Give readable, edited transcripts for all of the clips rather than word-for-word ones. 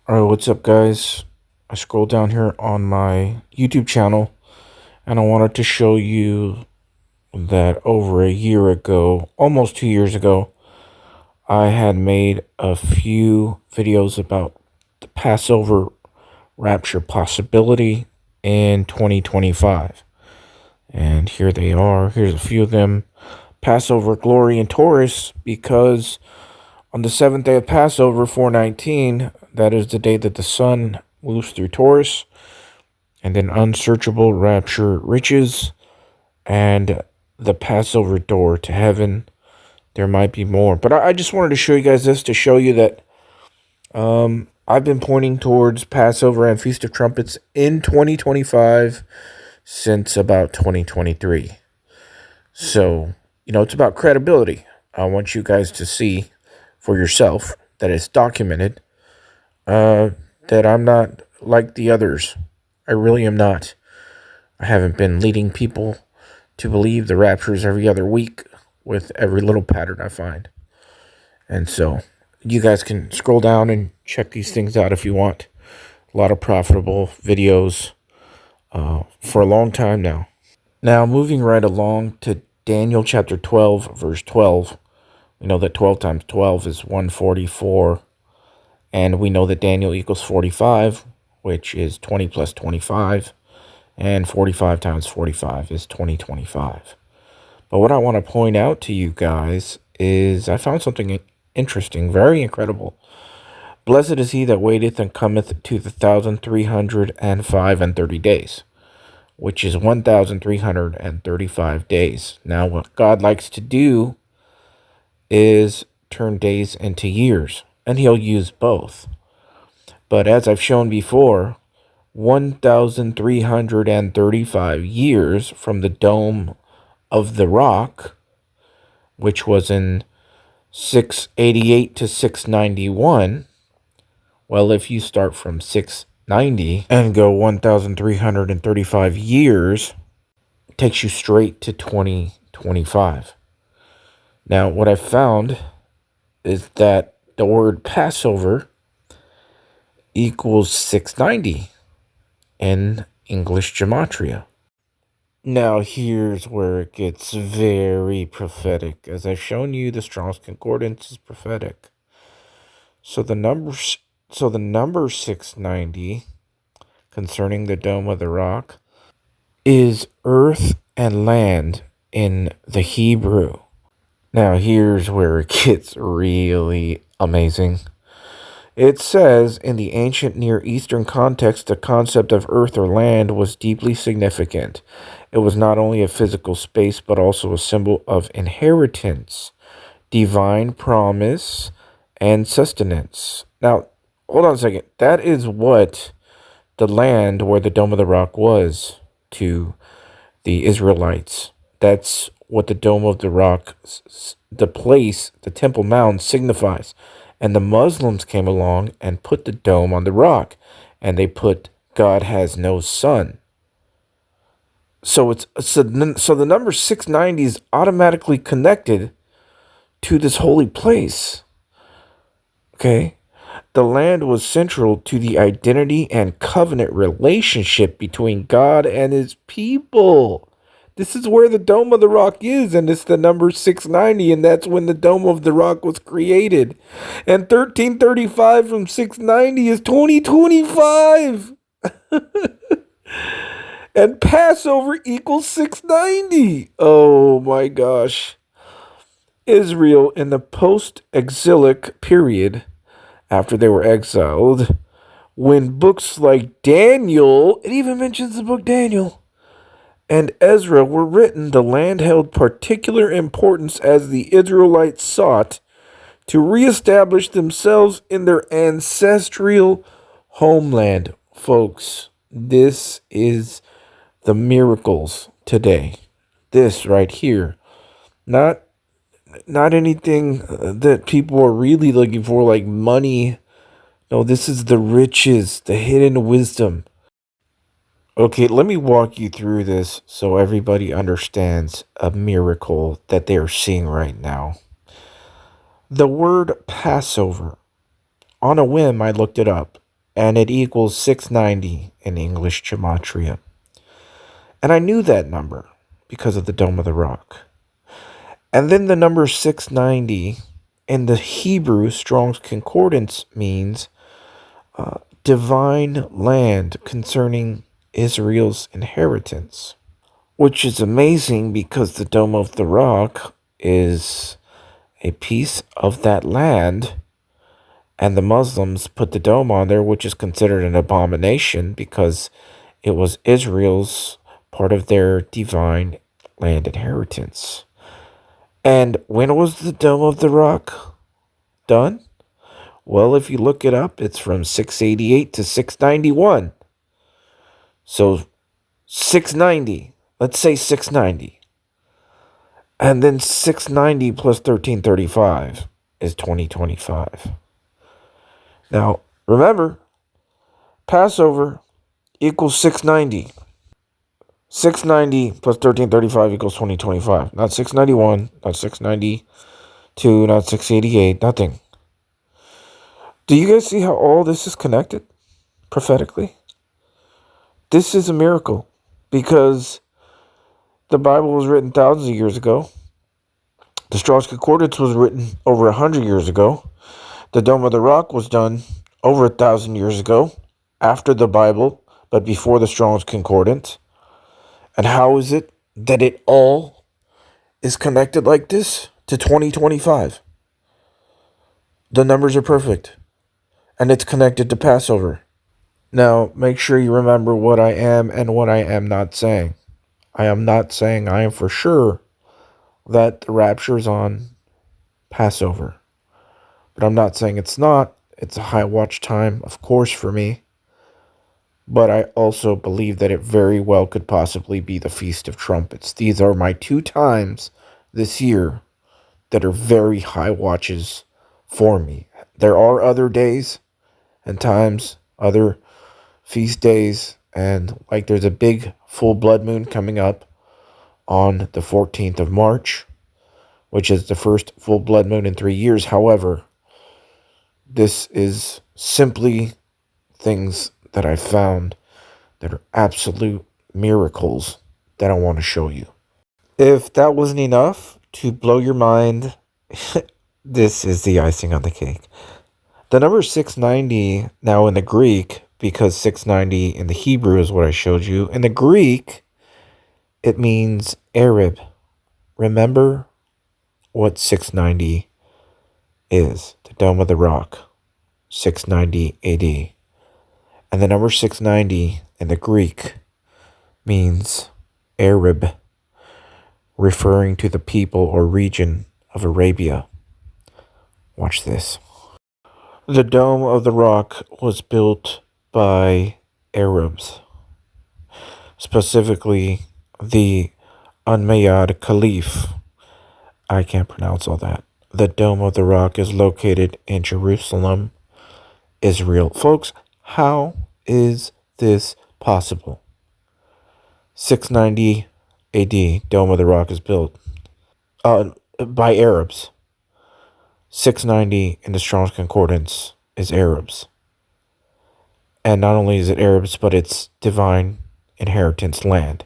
Alright, what's up, guys? I scrolled down here on my YouTube channel and I wanted to show you that over a year ago, almost 2 years ago, I had made a few videos about the Passover rapture possibility in 2025. And here they are. Here's a few of them. Passover glory in Taurus, because on the seventh day of Passover, 419, that is the day that the sun moves through Taurus, and then unsearchable rapture riches, and the Passover door to heaven. There might be more, but I just wanted to show you guys this to show you that I've been pointing towards Passover and Feast of Trumpets in 2025 since about 2023. So, it's about credibility. I want you guys to see for yourself that it's documented, that I'm not like the others. I really am not. I haven't been leading people to believe the raptures every other week with every little pattern I find. And so you guys can scroll down and check these things out if you want. A lot of profitable videos for a long time now. Now, moving right along to Daniel chapter 12, verse 12. We know that 12 times 12 is 144. And we know that Daniel equals 45, which is 20 plus 25. And 45 times 45 is 2025. But what I want to point out to you guys is I found something interesting, very incredible. Blessed is he that waiteth and cometh to the 1,305 and 30 days, which is 1,335 days. Now, what God likes to do is turn days into years, and he'll use both. But as I've shown before, 1,335 years from the Dome of the Rock, which was in 688 to 691. Well, if you start from 690 and go 1,335 years, it takes you straight to 2025. Now, what I found is that the word Passover equals 690 in English gematria. Now, here's where it gets very prophetic. As I've shown you, the Strong's Concordance is prophetic. So the number 690 concerning the Dome of the Rock is earth and land in the Hebrew. Now, here's where it gets really amazing. It says, in the ancient Near Eastern context, the concept of earth or land was deeply significant. It was not only a physical space, but also a symbol of inheritance, divine promise, and sustenance. Now, hold on a second. That is what the land where the Dome of the Rock was to the Israelites. That's what the Dome of the Rock, the place, the Temple Mount, signifies. And the Muslims came along and put the dome on the rock, and they put God has no son. So the number 690 is automatically connected to this holy place. Okay? The land was central to the identity and covenant relationship between God and his people. This is where the Dome of the Rock is, and it's the number 690, and that's when the Dome of the Rock was created. And 1335 from 690 is 2025. And Passover equals 690. Oh my gosh. Israel in the post-exilic period, after they were exiled, when books like Daniel, it even mentions the book Daniel, and Ezra were written, the land held particular importance as the Israelites sought to reestablish themselves in their ancestral homeland. Folks, this is the miracles today. This right here. Not anything that people are really looking for, like money. No, this is the riches, the hidden wisdom. Okay, let me walk you through this so everybody understands a miracle that they are seeing right now. The word Passover, on a whim, I looked it up. and it equals 690 in English gematria. And I knew that number because of the Dome of the Rock. And then the number 690 in the Hebrew Strong's Concordance means divine land concerning Israel's inheritance, which is amazing because the Dome of the Rock is a piece of that land, and the Muslims put the dome on there, which is considered an abomination because it was Israel's part of their divine land inheritance. And when was the Dome of the Rock done? Well, if you look it up, it's from 688 to 691. So 690, let's say 690. And then 690 plus 1335 is 2025. Now, remember, Passover equals 690. 690 plus 1335 equals 2025. Not 691, not 692, not 688, nothing. Do you guys see how all this is connected prophetically? This is a miracle because the Bible was written thousands of years ago. The Strong's Concordance was written over 100 years ago. The Dome of the Rock was done over 1,000 years ago, after the Bible, but before the Strong's Concordance. And how is it that it all is connected like this to 2025? The numbers are perfect, and it's connected to Passover. Now, make sure you remember what I am and what I am not saying. I am not saying I am for sure that the rapture is on Passover. But I'm not saying it's not. It's a high watch time, of course, for me. But I also believe that it very well could possibly be the Feast of Trumpets. These are my 2 times this year that are very high watches for me. There are other days and times, other feast days, and like there's a big full blood moon coming up on the 14th of March, which is the first full blood moon in 3 years. However, this is simply things that I found that are absolute miracles that I want to show you. If that wasn't enough to blow your mind, this is the icing on the cake. The number 690 now in the Greek, because 690 in the Hebrew is what I showed you. In the Greek, it means Arab. Remember what 690 is. The Dome of the Rock, 690 AD. And the number 690 in the Greek means Arab, referring to the people or region of Arabia. Watch this. The Dome of the Rock was built by Arabs, specifically the Umayyad Caliph. I can't pronounce all that. The Dome of the Rock is located in Jerusalem, Israel. Folks, how is this possible? 690 AD, Dome of the Rock is built by Arabs. 690 in the Strong's Concordance is Arabs. And not only is it Arabs, but it's divine inheritance land,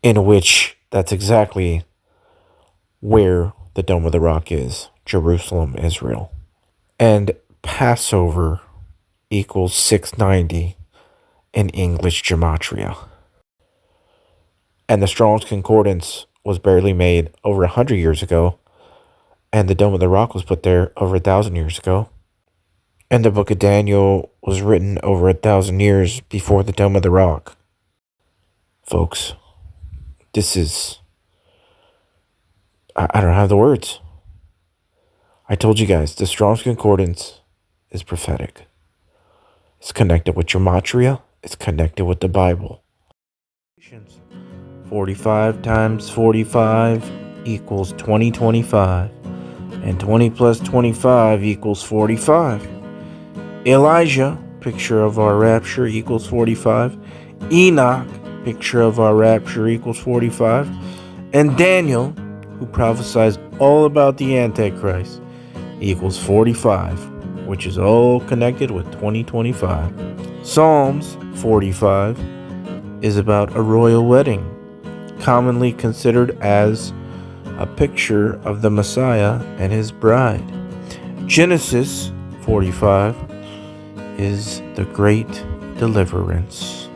in which that's exactly where the Dome of the Rock is, Jerusalem, Israel. And Passover equals 690 in English gematria. And the Strong's Concordance was barely made over 100 years ago, and the Dome of the Rock was put there over 1,000 years ago. And the book of Daniel was written over 1,000 years before the Dome of the Rock. Folks, this is... I don't have the words. I told you guys, the Strong's Concordance is prophetic. It's connected with gematria. It's connected with the Bible. 45 times 45 equals 2025. And 20 plus 25 equals 45. Elijah, picture of our rapture, equals 45. Enoch, picture of our rapture, equals 45. And Daniel, who prophesies all about the Antichrist, equals 45. which is all connected with 2025. Psalms 45 is about a royal wedding, commonly considered as a picture of the Messiah and his bride. Genesis 45 is the great deliverance.